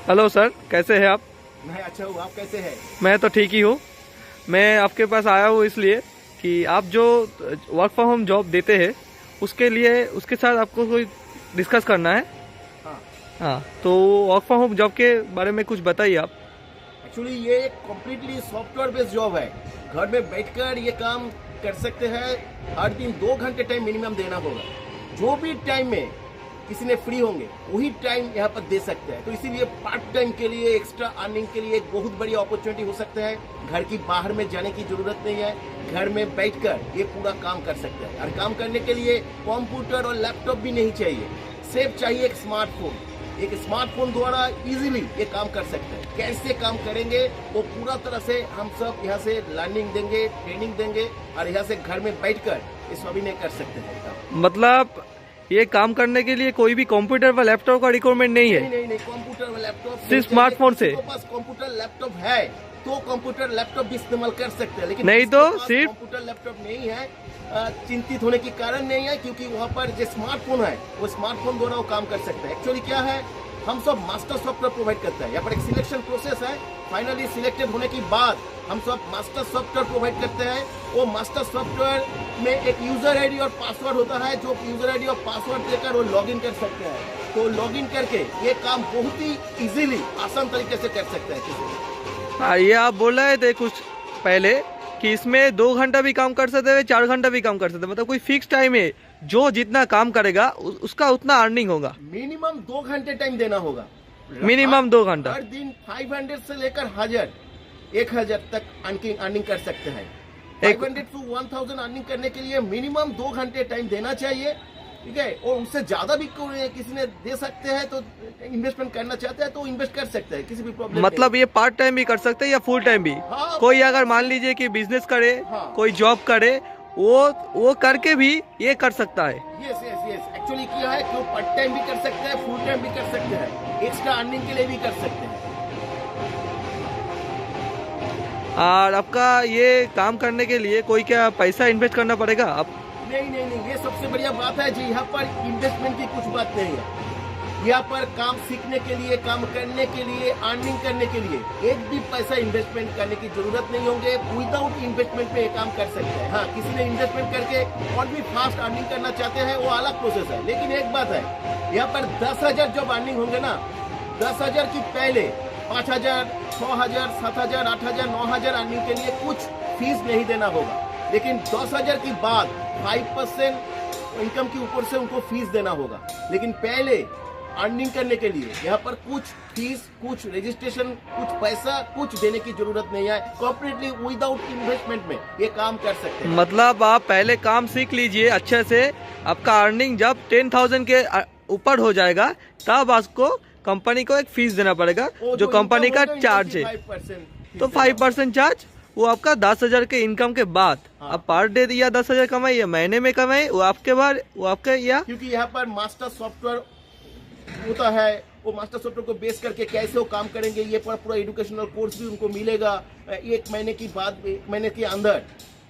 Hello sir, कैसे हैं आप? मैं अच्छा हूँ, आप कैसे हैं? मैं तो ठीक ही हूँ। मैं आपके पास आया हूँ इसलिए कि आप जो वर्क फ्रॉम होम जॉब देते हैं उसके लिए उसके साथ आपको कोई डिस्कस करना है। हाँ। हाँ, तो वर्क फ्रॉम होम जॉब के बारे में कुछ बताइए आप। एक्चुअली ये एक कम्प्लीटली सॉफ्टवेयर बेस्ड जॉब है। घर में बैठकर ये काम कर सकते हैं। हर दिन 2 घंटे टाइम मिनिमम देना होगा। जो भी टाइम में किसी ने फ्री होंगे वही टाइम यहाँ पर दे सकते हैं। तो इसीलिए पार्ट टाइम के लिए, एक्स्ट्रा अर्निंग के लिए एक बहुत बड़ी अपॉर्चुनिटी हो सकता है। घर की बाहर में जाने की जरूरत नहीं है, घर में बैठकर ये पूरा काम कर सकते हैं। और काम करने के लिए कंप्यूटर और लैपटॉप भी नहीं चाहिए, सिर्फ चाहिए एक स्मार्टफोन। एक स्मार्टफोन द्वारा इजीली ये काम कर सकते हैं। कैसे काम करेंगे वो पूरा तरह से हम सब यहाँ से लर्निंग देंगे, ट्रेनिंग देंगे और यहाँ से घर में बैठकर ये सभी नहीं कर सकते हैं। मतलब ये काम करने के लिए कोई भी कंप्यूटर व लैपटॉप का रिक्वायरमेंट नहीं है? नहीं, कंप्यूटर व लैपटॉप सिर्फ स्मार्टफोन से? पास कंप्यूटर लैपटॉप है तो कंप्यूटर लैपटॉप भी इस्तेमाल कर सकते हैं, लेकिन नहीं तो सिर्फ कंप्यूटर लैपटॉप नहीं है, चिंतित होने की कारण नहीं है, क्योंकि वहाँ पर जो स्मार्टफोन है वो स्मार्टफोन द्वारा वो काम कर सकते हैं। एक्चुअली क्या है, हम सब मास्टर सॉफ्टवेयर प्रोवाइड करते हैं। यहाँ पर एक सिलेक्शन प्रोसेस है। फाइनली सिलेक्टेड होने के बाद हम सब मास्टर सॉफ्टवेयर प्रोवाइड करते हैं। वो मास्टर सॉफ्टवेयर में एक यूजर आईडी और पासवर्ड होता है, जो यूजर आईडी और पासवर्ड देकर वो लॉगिन कर सकते हैं। तो लॉगिन करके ये काम बहुत ही इजीली, आसान तरीके से कर सकते हैं किसी भी। हाँ, ये आप बोल रहे थे कुछ पहले कि इसमें 2 घंटा भी काम कर सकते हैं, 4 घंटा भी काम कर सकते हैं, मतलब कोई फिक्स टाइम है जो जितना काम करेगा उसका उतना अर्निंग होगा? मिनिमम 2 घंटे टाइम देना होगा। मिनिमम 2 घंटा? हर दिन 500 से लेकर 1000 तक अर्निंग कर सकते हैं। 500 to 1000 अर्निंग करने के लिए मिनिमम 2 घंटे टाइम देना चाहिए, ठीक है। और उससे ज्यादा भी किसी ने दे सकते हैं, तो इन्वेस्टमेंट करना चाहते हैं तो इन्वेस्ट कर सकते हैं, किसी भी प्रॉब्लम मतलब ये पार्ट टाइम भी कर सकते हैं या फुल टाइम भी? हाँ, कोई अगर मान लीजिए कि बिजनेस करे, हाँ, कोई जॉब करे, वो करके भी ये कर सकता है? Yes yes yes. एक्चुअली क्या है कि पार्ट टाइम भी कर सकते हैं, फुल टाइम भी कर सकते हैं, एक्स्ट्रा अर्निंग के लिए भी कर सकते हैं। और आपका ये काम करने के लिए कोई क्या पैसा इन्वेस्ट करना पड़ेगा आप? नहीं, ये सबसे बढ़िया बात है जी। यहाँ पर इन्वेस्टमेंट की कुछ बात नहीं है। यहाँ पर काम सीखने के लिए, काम करने के लिए, अर्निंग करने के लिए एक भी पैसा इन्वेस्टमेंट करने की जरूरत नहीं होंगे। विदाउट इन्वेस्टमेंट में ये काम कर सकते हैं। हाँ, किसी ने इन्वेस्टमेंट करके और भी फास्ट अर्निंग करना चाहते हैं, वो अलग प्रोसेस है। लेकिन एक बात है, यहाँ पर 10,000 जब अर्निंग होंगे ना, 10,000 की पहले 5,000, 6,000, 7,000, 8,000, 9,000 अर्निंग के लिए कुछ फीस नहीं देना होगा। लेकिन 10,000 की बाद 5% इनकम के ऊपर से उनको फीस देना होगा। लेकिन पहले अर्निंग करने के लिए यहाँ पर कुछ फीस, कुछ रजिस्ट्रेशन, कुछ पैसा, कुछ देने की जरूरत नहीं है। कंप्लीटली विदाउट इन्वेस्टमेंट में ये काम कर सकते हैं। मतलब आप पहले काम सीख लीजिए अच्छे से, आपका अर्निंग जब 10,000 के ऊपर हो जाएगा तब आपको कंपनी को एक फीस देना पड़ेगा, जो कंपनी का चार्ज है। 5% तो 5% चार्ज वो आपका 10,000 के इनकम के बाद। हाँ। आप पर डे या 10,000 कमाई या महीने में कमाई, वो आपके बाद, वो आपके या क्योंकि यहाँ पर मास्टर सॉफ्टवेयर होता है, वो मास्टर सॉफ्टवेयर को बेस करके कैसे वो काम करेंगे, ये पूरा एजुकेशनल कोर्स भी उनको मिलेगा। 1 महीने की बाद, 1 महीने के अंदर,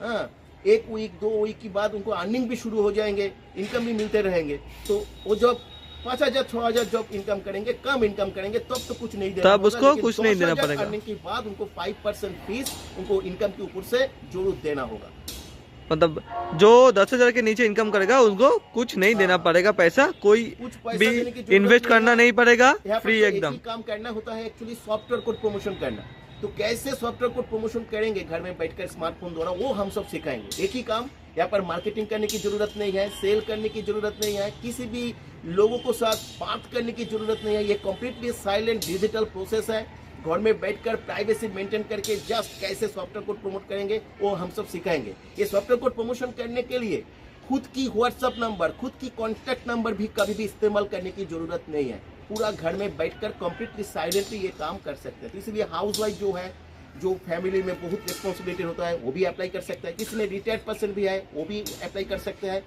हाँ, 1 वीक 2 वीक की बाद उनको अर्निंग भी शुरू हो जाएंगे, इनकम भी मिलते रहेंगे। तो वो जब 5,000 6,000 जब इनकम करेंगे, कम इनकम करेंगे, तब तो कुछ नहीं देना तब उसको कुछ नहीं देना पड़ेगा। अर्निंग के बाद उनको 5% फीस उनको इनकम के ऊपर से जरूर देना होगा। मतलब जो 10,000 के नीचे इनकम करेगा उसको कुछ नहीं देना पड़ेगा, पैसा कोई भी इन्वेस्ट करना नहीं पड़ेगा, फ्री एकदम। काम करना होता है एक्चुअली सॉफ्टवेयर को प्रमोशन करना। तो कैसे सॉफ्टवेयर को प्रमोशन करेंगे घर में बैठकर स्मार्टफोन द्वारा, वो हम सब सिखाएंगे। एक ही काम, यहाँ पर मार्केटिंग करने की जरूरत नहीं है, सेल करने की जरूरत नहीं है, किसी भी लोगों को साथ बात करने की जरूरत नहीं है। ये कंप्लीटली साइलेंट डिजिटल प्रोसेस है। घर में बैठकर प्राइवेसी मेंटेन करके जस्ट कैसे सॉफ्टवेयर को प्रमोट करेंगे वो हम सब सिखाएंगे। ये सॉफ्टवेयर को प्रमोशन करने के लिए खुद की व्हाट्सएप नंबर, खुद की कॉन्टैक्ट नंबर भी कभी भी इस्तेमाल करने की जरूरत नहीं है। पूरा घर में बैठकर कंप्लीटली साइलेंटली ये काम कर सकते हैं। तो इसलिए हाउसवाइफ जो है, जो फैमिली में बहुत रिस्पॉन्सिबिलिटी होता है, वो भी अप्लाई कर सकता है। किसी ने रिटायर्ड पर्सन भी है, वो भी अप्लाई कर सकते हैं।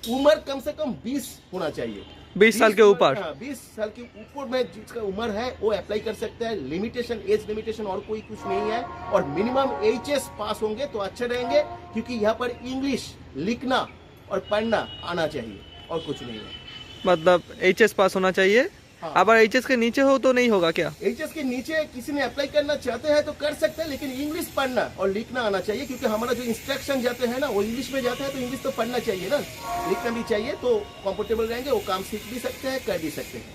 उम्र कम से कम 20 होना चाहिए, 20 साल के ऊपर। 20 साल के ऊपर में जिसका उम्र है वो अप्लाई कर सकते हैं। लिमिटेशन, एज लिमिटेशन और कोई कुछ नहीं है। और मिनिमम HS पास होंगे तो अच्छे रहेंगे, क्योंकि यहाँ पर इंग्लिश लिखना और पढ़ना आना चाहिए, और कुछ नहीं है। मतलब HS पास होना चाहिए हाँ। अगर एचएस के नीचे हो तो नहीं होगा क्या? एचएस के नीचे किसी ने अप्लाई करना चाहते हैं तो कर सकते हैं, लेकिन इंग्लिश पढ़ना और लिखना आना चाहिए, क्योंकि हमारा जो इंस्ट्रक्शन जाते हैं ना वो इंग्लिश में जाता है, तो इंग्लिश तो पढ़ना चाहिए ना, लिखना भी चाहिए, तो कंफर्टेबल रहेंगे, वो काम सीख भी सकते हैं, कर भी सकते हैं।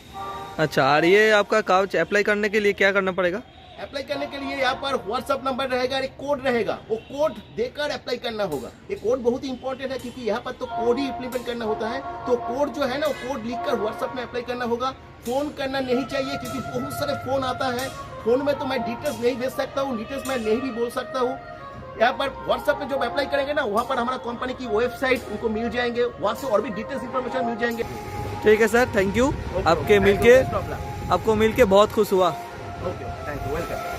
अच्छा, और ये आपका काउच अप्लाई करने के लिए क्या करना पड़ेगा? अप्लाई करने के लिए यहाँ पर व्हाट्सएप नंबर रहेगा, एक कोड रहेगा, वो कोड देकर अप्लाई करना होगा। ये कोड बहुत ही इंपॉर्टेंट है, क्योंकि यहाँ पर तो कोड ही इम्प्लीमेंट करना होता है, तो कोड जो है ना वो कोड लिखकर व्हाट्सएप में अप्लाई करना होगा। फोन करना नहीं चाहिए, क्योंकि बहुत सारे फोन आता है, फोन में तो मैं डिटेल्स नहीं भेज सकता हूँ, डिटेल्स मैं नहीं भी बोल सकता हूँ। यहाँ पर व्हाट्सएप पे जब अप्लाई करेंगे ना, वहाँ पर हमारा कंपनी की वेबसाइट उनको मिल जाएंगे, वहाँ से और भी डिटेल्स इन्फॉर्मेशन मिल जाएंगे। ठीक है सर, थैंक यू। आपको मिलके बहुत खुश हुआ। Okay, thank you, welcome.